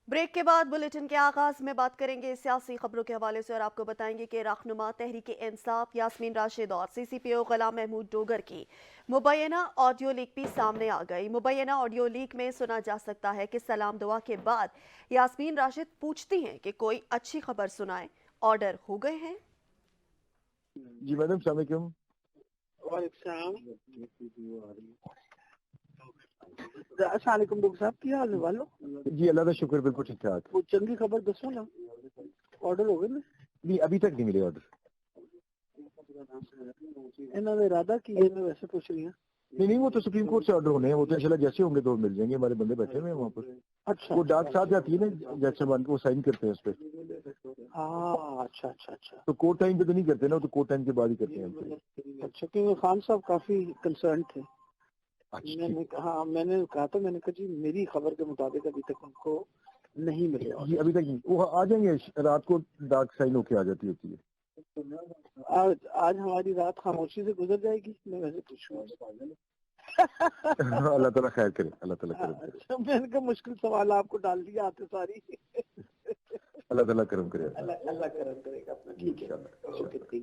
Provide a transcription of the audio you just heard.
Break کے بعد bulletin کے آغاز میں بات کریں گے سیاسی خبروں کے حوالے سے اور آپ کو بتائیں گے کہ رہنما تحریک انصاف یاسمین راشد اور سی سی پی او غلام محمود ڈوگر کی مبینہ آڈیو لیک بھی سامنے آ گئی۔ مبینہ آڈیو لیک میں سنا جا سکتا ہے کہ سلام دعا کے بعد یاسمین راشد پوچھتی ہیں کہ کوئی اچھی خبر سنائیں، آرڈر ہو گئے ہیں؟ جی میڈم السلام علیکم۔ وعلیکم السلام۔ السلام علیکم ڈاکٹر صاحب، کی حال ہے والو؟ جی اللہ کا شکر، بالکل ٹھیک ٹھاک۔ وہ چنگی خبر دسو نا، آرڈر ہو گئے نا؟ نہیں ابھی تک نہیں ملے آرڈر۔ انہوں نے ارادہ کی ہے، میں ویسے پوچھ رہی ہوں۔ نہیں وہ تو سپریم کورٹ سے آرڈر ہونے ہیں، وہ تو انشاءاللہ جیسے ہوں گے تو مل جائیں گے، ہمارے بندے بیٹھے ہوئے ہیں وہاں پر۔ اچھا وہ ڈاک ساتھ جاتی ہے نا جج صاحبان کو، وہ سائن کرتے ہیں اس پہ۔ ہاں اچھا اچھا اچھا تو کورٹ ٹائم پہ تو نہیں کرتے نا، وہ تو کورٹ ٹائم کے بعد ہی کرتے ہیں۔ اچھا، کیونکہ خان صاحب کافی کنسرن تھے۔ اچھا میں نے کہا تھا، میں نے کہا جی میری خبر کے مطابق ابھی تک ان کو نہیں ملے۔ جی ابھی تک نہیں، وہ آ جائیں گے، رات کو ڈاک سائن ہو کے آ جاتی ہوتی ہے۔ آج ہماری رات خاموشی سے گزر جائے گی، میں ویسے پوچھوں۔ اللہ تعالیٰ خیر کرے، اللہ تعالیٰ کرم کرے، اچھا، میں نے کہا مشکل سوال آپ کو ڈال دیا آتے ساری۔ اللہ تعالیٰ کرم کرے۔ اللہ کرم کرے گا اپنا، ٹھیک ہے، انشاءاللہ۔ اوکے۔